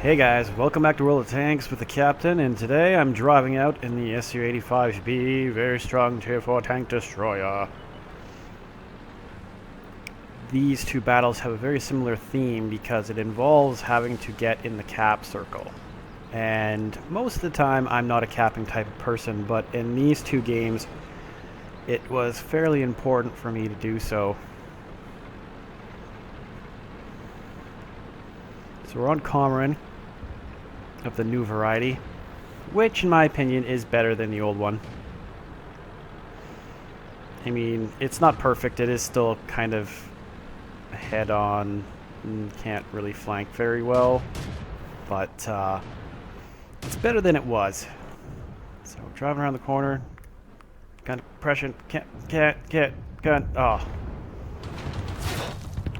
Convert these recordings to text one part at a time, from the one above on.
Hey guys, welcome back to World of Tanks with the Captain, and today I'm driving out in the Su-85B, very strong Tier 4 tank destroyer. These two battles have a very similar theme because it involves having to get in the cap circle. And most of the time I'm not a capping type of person, but in these two games it was fairly important for me to do so. So we're on Cormoran of the new variety, which in my opinion is better than the old one. I mean, it's not perfect, it is still kind of head on, can't really flank very well, but it's better than it was. So driving around the corner, gun compression, can't, gun, oh.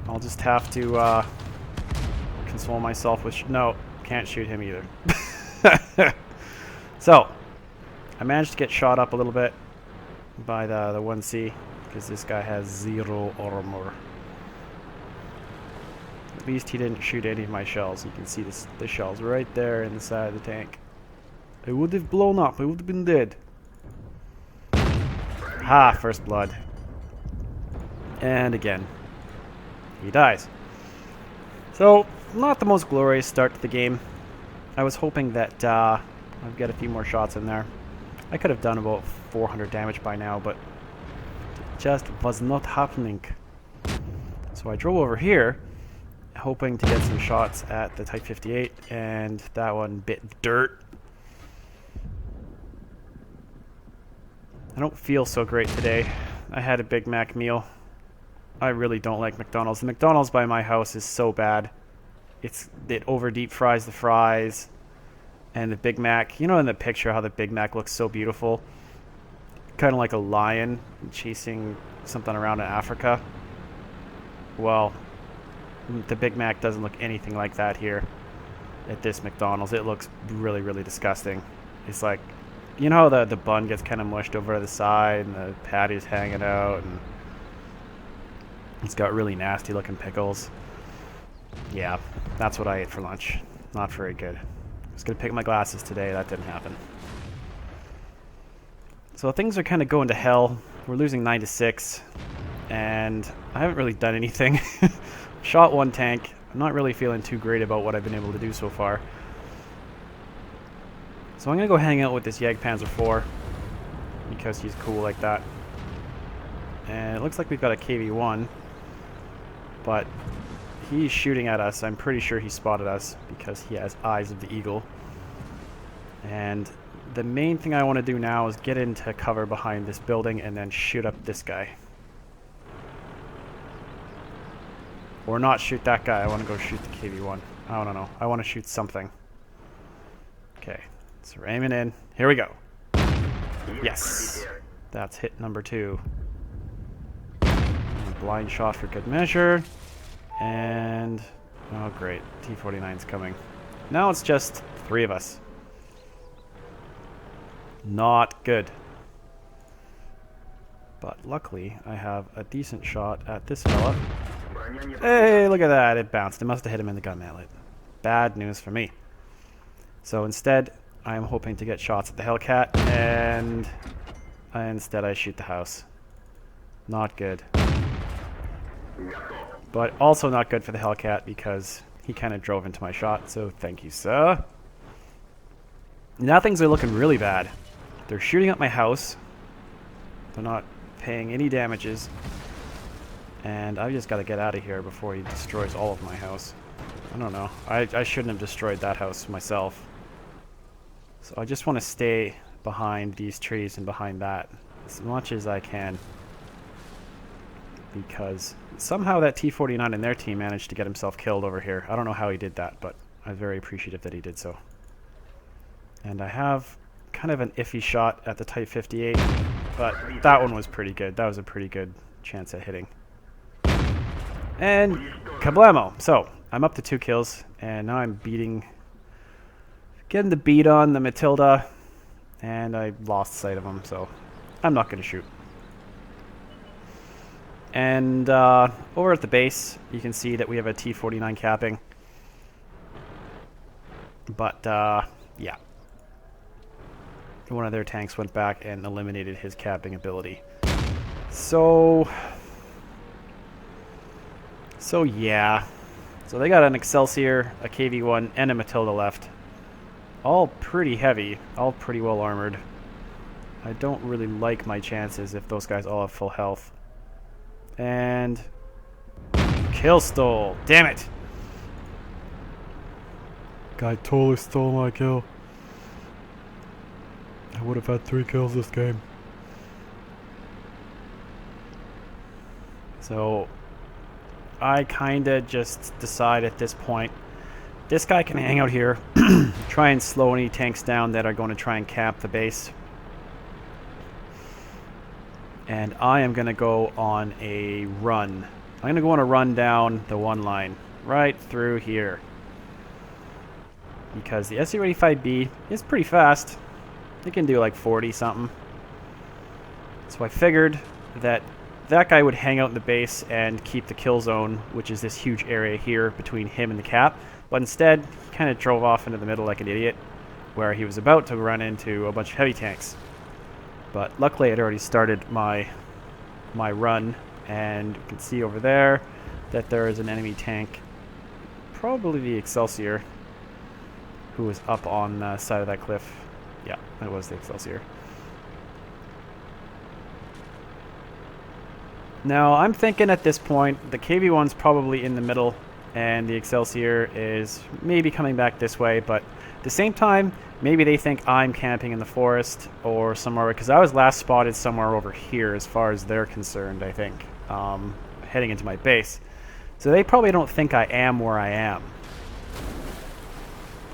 I'll just have to console myself with, no, can't shoot him either. So, I managed to get shot up a little bit by the 1C, because this guy has 0 armor. At least he didn't shoot any of my shells. You can see the shells right there in the side of the tank. I would have blown up. I would have been dead. Ha! First blood. And again. He dies. So, not the most glorious start to the game. I was hoping that I'd get a few more shots in there. I could have done about 400 damage by now, but it just was not happening. So I drove over here, hoping to get some shots at the Type 58, and that one bit dirt. I don't feel so great today. I had a Big Mac meal. I really don't like McDonald's. The McDonald's by my house is so bad. It over deep fries the fries, and the Big Mac, you know in the picture how the Big Mac looks so beautiful, kind of like a lion chasing something around in Africa. Well, the Big Mac doesn't look anything like that here at this McDonald's. It looks really, really disgusting. It's like, you know how the bun gets kind of mushed over to the side and the patty's hanging out, and it's got really nasty looking pickles. Yeah, that's what I ate for lunch. Not very good. I was going to pick my glasses today. That didn't happen. So things are kind of going to hell. We're losing 9-6. And I haven't really done anything. Shot one tank. I'm not really feeling too great about what I've been able to do so far. So I'm going to go hang out with this Jagdpanzer IV. Because he's cool like that. And it looks like we've got a KV-1. But he's shooting at us. I'm pretty sure he spotted us because he has eyes of the eagle. And the main thing I want to do now is get into cover behind this building and then shoot up this guy. Or not shoot that guy. I want to go shoot the KV-1. I don't know. I want to shoot something. Okay. So we're aiming in. Here we go. Yes. That's hit number 2. Blind shot for good measure. And, oh great, T-49's coming. Now it's just 3 of us. Not good. But luckily, I have a decent shot at this fella. Hey, look at that, it bounced. It must have hit him in the gun mallet. Bad news for me. So instead, I'm hoping to get shots at the Hellcat, and instead I shoot the house. Not good. But also not good for the Hellcat because he kind of drove into my shot, so thank you, sir. Now things are looking really bad. They're shooting at my house. They're not paying any damages. And I've just got to get out of here before he destroys all of my house. I don't know. I shouldn't have destroyed that house myself. So I just want to stay behind these trees and behind that as much as I can. Because somehow that T-49 and their team managed to get himself killed over here. I don't know how he did that, but I'm very appreciative that he did so. And I have kind of an iffy shot at the Type 58, but that one was pretty good. That was a pretty good chance at hitting. And kablamo! So, I'm up to 2 kills, and now I'm getting the beat on the Matilda, and I lost sight of him, so I'm not going to shoot. And over at the base, you can see that we have a T-49 capping. But, yeah. One of their tanks went back and eliminated his capping ability. So yeah. So they got an Excelsior, a KV-1, and a Matilda left. All pretty heavy, all pretty well armored. I don't really like my chances if those guys all have full health. And kill stole. Damn it. Guy totally stole my kill. I would have had 3 kills this game. So I kinda just decide at this point, this guy can hang out here, try and slow any tanks down that are going to try and cap the base. And I am going to go on a run. I'm going to go on a run down the one line, right through here. Because the SU-85B is pretty fast. It can do like 40 something. So I figured that that guy would hang out in the base and keep the kill zone, which is this huge area here between him and the cap. But instead, he kind of drove off into the middle like an idiot, where he was about to run into a bunch of heavy tanks. But luckily, I'd already started my run, and you can see over there that there is an enemy tank, probably the Excelsior, who was up on the side of that cliff. Yeah, that was the Excelsior. Now, I'm thinking at this point, the KV-1's probably in the middle, and the Excelsior is maybe coming back this way, but at the same time, maybe they think I'm camping in the forest or somewhere, because I was last spotted somewhere over here as far as they're concerned, I think, heading into my base. So they probably don't think I am where I am,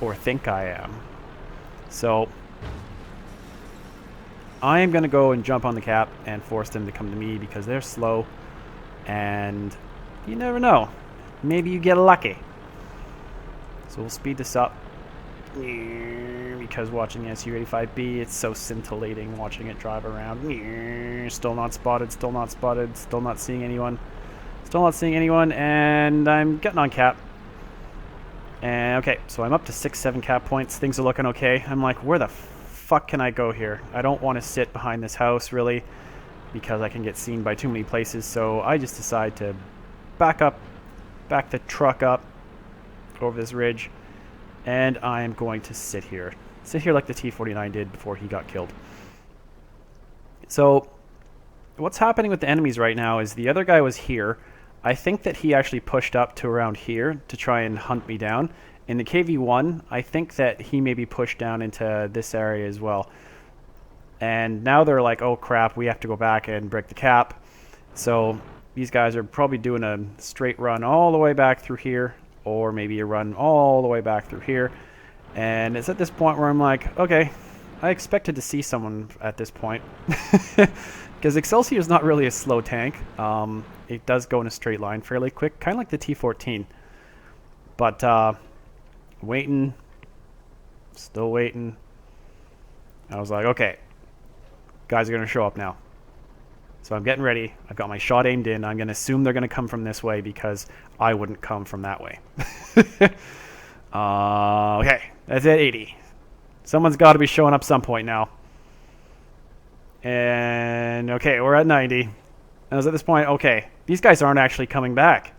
or think I am. So I am going to go and jump on the cap and force them to come to me because they're slow, and you never know. Maybe you get lucky. So we'll speed this up because watching the SU-85B, it's so scintillating watching it drive around. Still not spotted, still not spotted, still not seeing anyone. Still not seeing anyone, and I'm getting on cap. And okay, so I'm up to 6-7 cap points. Things are looking okay. I'm like, where the fuck can I go here? I don't want to sit behind this house, really, because I can get seen by too many places. So I just decide to back the truck up over this ridge, and I am going to sit here like the T-49 did before he got killed. So what's happening with the enemies right now is the other guy was here. I think that he actually pushed up to around here to try and hunt me down. In the KV-1, I think that he maybe pushed down into this area as well. And now they're like, oh crap, we have to go back and break the cap. So these guys are probably doing a straight run all the way back through here, or maybe a run all the way back through here. And it's at this point where I'm like, okay, I expected to see someone at this point. Because Excelsior is not really a slow tank. It does go in a straight line fairly quick, kind of like the T-14. But waiting, still waiting. I was like, okay, guys are going to show up now. So I'm getting ready. I've got my shot aimed in. I'm going to assume they're going to come from this way because I wouldn't come from that way. Okay, that's at 80. Someone's got to be showing up some point now. And okay, we're at 90. And I was at this point, okay, these guys aren't actually coming back.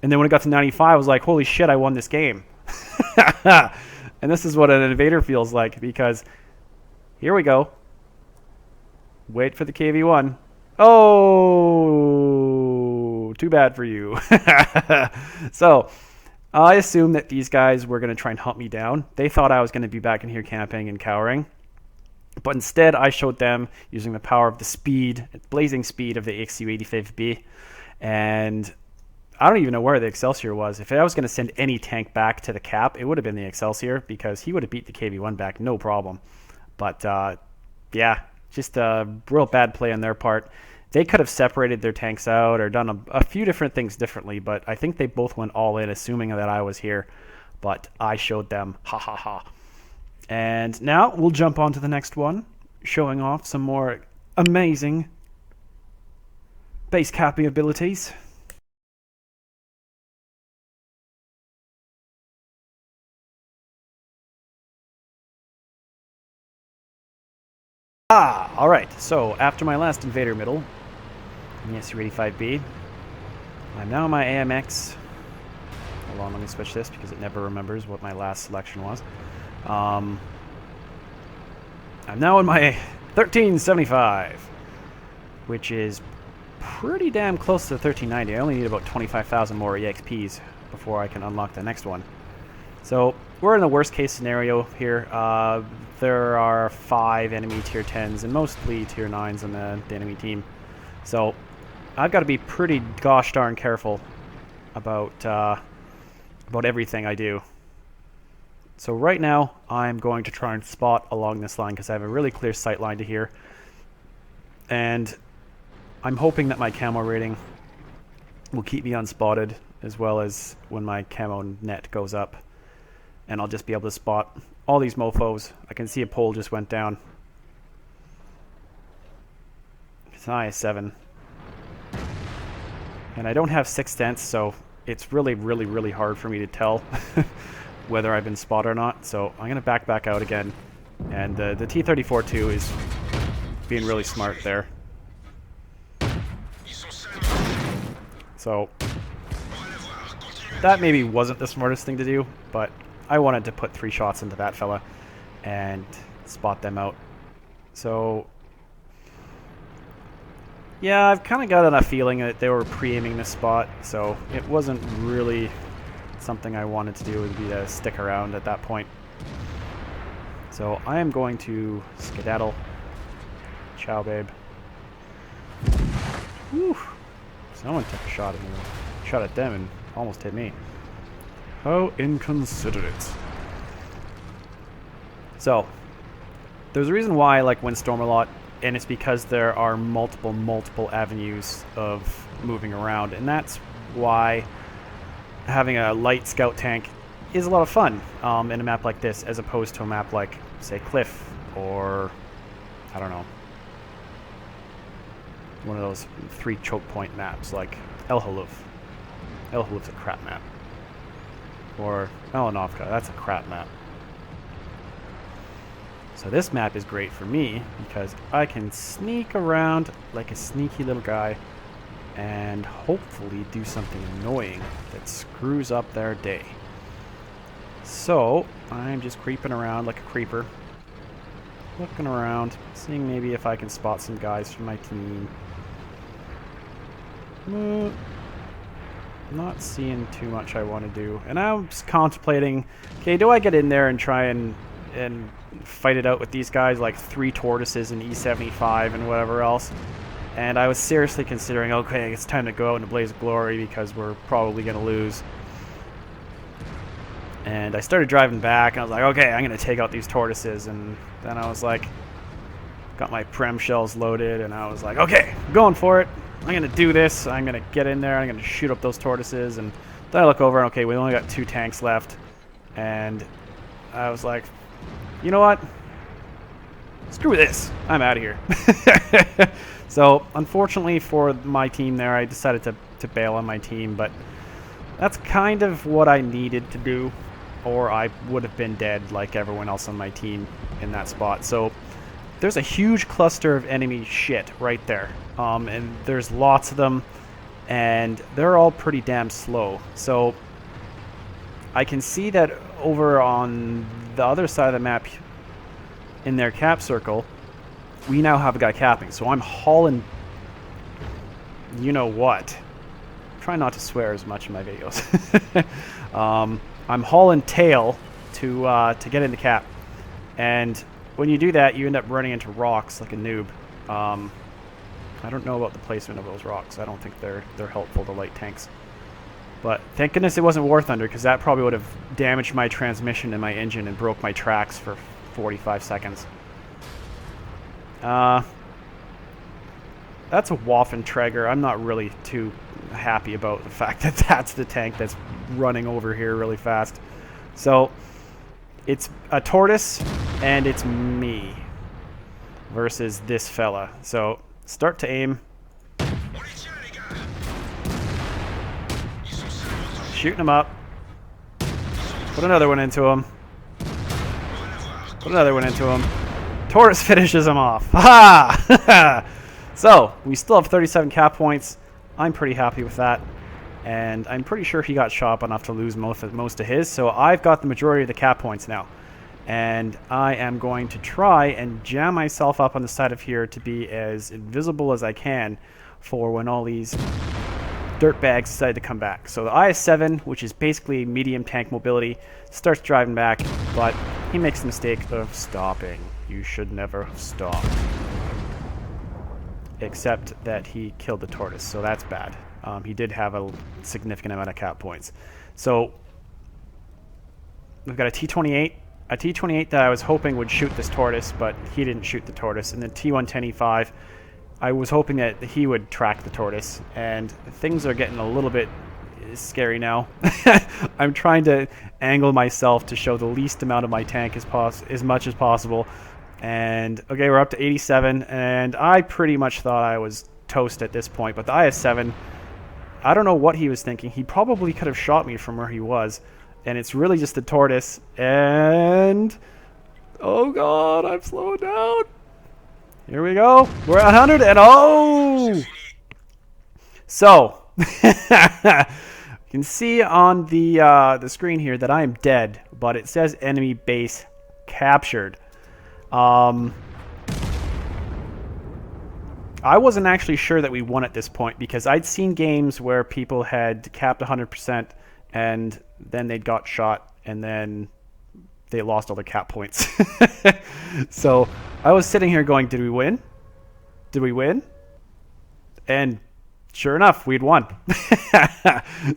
And then when it got to 95, I was like, holy shit, I won this game. And this is what an Invader feels like, because here we go. Wait for the KV-1. Oh, too bad for you. So I assumed that these guys were going to try and hunt me down. They thought I was going to be back in here camping and cowering. But instead, I showed them using the power of the speed, blazing speed of the XU-85B. And I don't even know where the Excelsior was. If I was going to send any tank back to the cap, it would have been the Excelsior, because he would have beat the KV-1 back, no problem. But yeah, just a real bad play on their part. They could have separated their tanks out or done a few different things differently, but I think they both went all in, assuming that I was here. But I showed them, ha ha ha. And now we'll jump on to the next one, showing off some more amazing base capping abilities. Alright, so after my last Invader middle, in the SU-85B, I'm now in my AMX. Hold on, let me switch this because it never remembers what my last selection was. I'm now in my 1375, which is pretty damn close to the 1390. I only need about 25,000 more EXPs before I can unlock the next one. So we're in the worst case scenario here. There are 5 enemy tier 10s and mostly tier 9s on the enemy team. So I've got to be pretty gosh darn careful about everything I do. So right now I'm going to try and spot along this line because I have a really clear sight line to here. And I'm hoping that my camo rating will keep me unspotted, as well as when my camo net goes up. And I'll just be able to spot all these mofos. I can see a pole just went down. It's an IS-7. And I don't have 6th sense, so it's really hard for me to tell whether I've been spotted or not. So I'm going to back out again. And the T-34-2 is being really smart there. So that maybe wasn't the smartest thing to do, but I wanted to put 3 shots into that fella and spot them out. So yeah, I've kind of got a feeling that they were pre-aiming this spot, so it wasn't really something I wanted to do, would be to stick around at that point. So I am going to skedaddle. Ciao, babe. Whew. Someone took a shot at me. Shot at them and almost hit me. How inconsiderate. So, there's a reason why I like Windstorm a lot, and it's because there are multiple avenues of moving around, and that's why having a light scout tank is a lot of fun in a map like this, as opposed to a map like, say, Cliff, or, I don't know, one of those 3 choke point maps like El Haluf. El Haluf's a crap map. Or Malinovka, that's a crap map. So this map is great for me because I can sneak around like a sneaky little guy and hopefully do something annoying that screws up their day. So I'm just creeping around like a creeper, looking around, seeing maybe if I can spot some guys from my team. Not seeing too much I want to do. And I'm just contemplating, okay, do I get in there and try and fight it out with these guys, like 3 tortoises and E75 and whatever else? And I was seriously considering, okay, it's time to go out in a blaze of glory because we're probably going to lose. And I started driving back, and I was like, okay, I'm going to take out these tortoises. And then I was like, got my Prem shells loaded, and I was like, okay, I'm going for it. I'm going to do this. I'm going to get in there. I'm going to shoot up those tortoises. And then I look over, and okay, we only got 2 tanks left. And I was like, you know what? Screw this. I'm out of here. So, unfortunately for my team there, I decided to bail on my team. But that's kind of what I needed to do, or I would have been dead like everyone else on my team in that spot. So there's a huge cluster of enemy shit right there. And there's lots of them, and they're all pretty damn slow. So I can see that over on the other side of the map in their cap circle, we now have a guy capping. So I'm hauling, you know what. Try not to swear as much in my videos. I'm hauling tail to get in the cap. And when you do that, you end up running into rocks like a noob. I don't know about the placement of those rocks. I don't think they're helpful to light tanks. But thank goodness it wasn't War Thunder, because that probably would have damaged my transmission and my engine and broke my tracks for 45 seconds. That's a Waffenträger. I'm not really too happy about the fact that that's the tank that's running over here really fast. So it's a tortoise and it's me versus this fella. So start to aim. Shooting him up. Put another one into him. Put another one into him. Tortoise finishes him off. Ha! So, we still have 37 cap points. I'm pretty happy with that. And I'm pretty sure he got shot enough to lose most of his. So I've got the majority of the cap points now. And I am going to try and jam myself up on the side of here to be as invisible as I can for when all these dirtbags decide to come back. So the IS-7, which is basically medium tank mobility, starts driving back, but he makes the mistake of stopping. You should never have stopped. Except that he killed the tortoise, so that's bad. He did have a significant amount of cap points. So we've got a T-28. A T-28 that I was hoping would shoot this tortoise, but he didn't shoot the tortoise. And then T-110E5, I was hoping that he would track the tortoise. And things are getting a little bit scary now. I'm trying to angle myself to show the least amount of my tank as much as possible. And okay, we're up to 87, and I pretty much thought I was toast at this point. But the IS-7, I don't know what he was thinking. He probably could have shot me from where he was. And it's really just the tortoise. And oh god, I'm slowing down. Here we go. We're at 100, and oh! So you can see on the screen here that I am dead, but it says enemy base captured. I wasn't actually sure that we won at this point because I'd seen games where people had capped 100% and then they got shot and then they lost all their cap points. So I was sitting here going, did we win? Did we win? And sure enough, we'd won.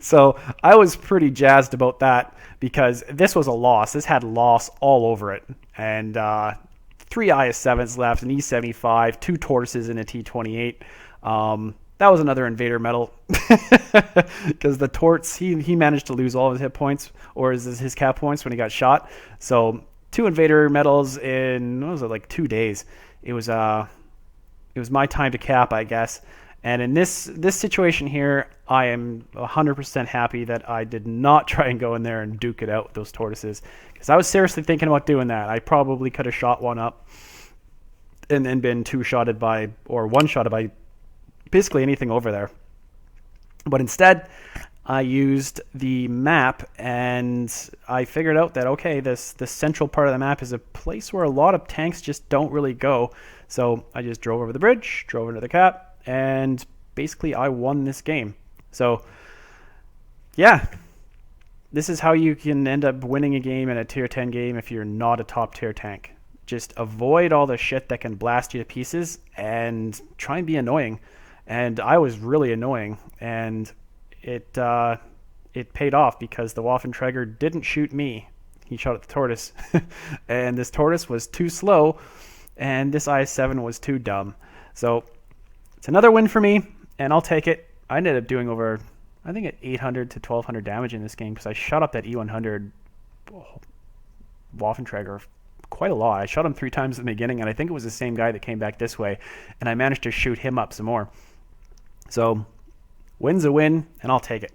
So I was pretty jazzed about that because this was a loss. This had loss all over it. And 3 IS-7s left, an E-75, 2 tortoises and a T-28. That was another Invader medal because the torts, he managed to lose all of his hit points or his cap points when he got shot. So 2 Invader medals in, what was it, like 2 days. It was my time to cap, I guess. And in this situation here, I am 100% happy that I did not try and go in there and duke it out with those tortoises because I was seriously thinking about doing that. I probably could have shot one up and then been one-shotted by basically anything over there. But instead, I used the map and I figured out that, okay, this central part of the map is a place where a lot of tanks just don't really go. So I just drove over the bridge, drove into the cap, and basically I won this game. So yeah, this is how you can end up winning a game in a tier 10 game if you're not a top tier tank. Just avoid all the shit that can blast you to pieces and try and be annoying. And I was really annoying, and it paid off because the Waffenträger didn't shoot me. He shot at the tortoise. And this tortoise was too slow, and this IS-7 was too dumb. So it's another win for me, and I'll take it. I ended up doing over, I think, at 800 to 1200 damage in this game because I shot up that E100 Waffenträger quite a lot. I shot him 3 times in the beginning, and I think it was the same guy that came back this way, and I managed to shoot him up some more. So win's a win, and I'll take it.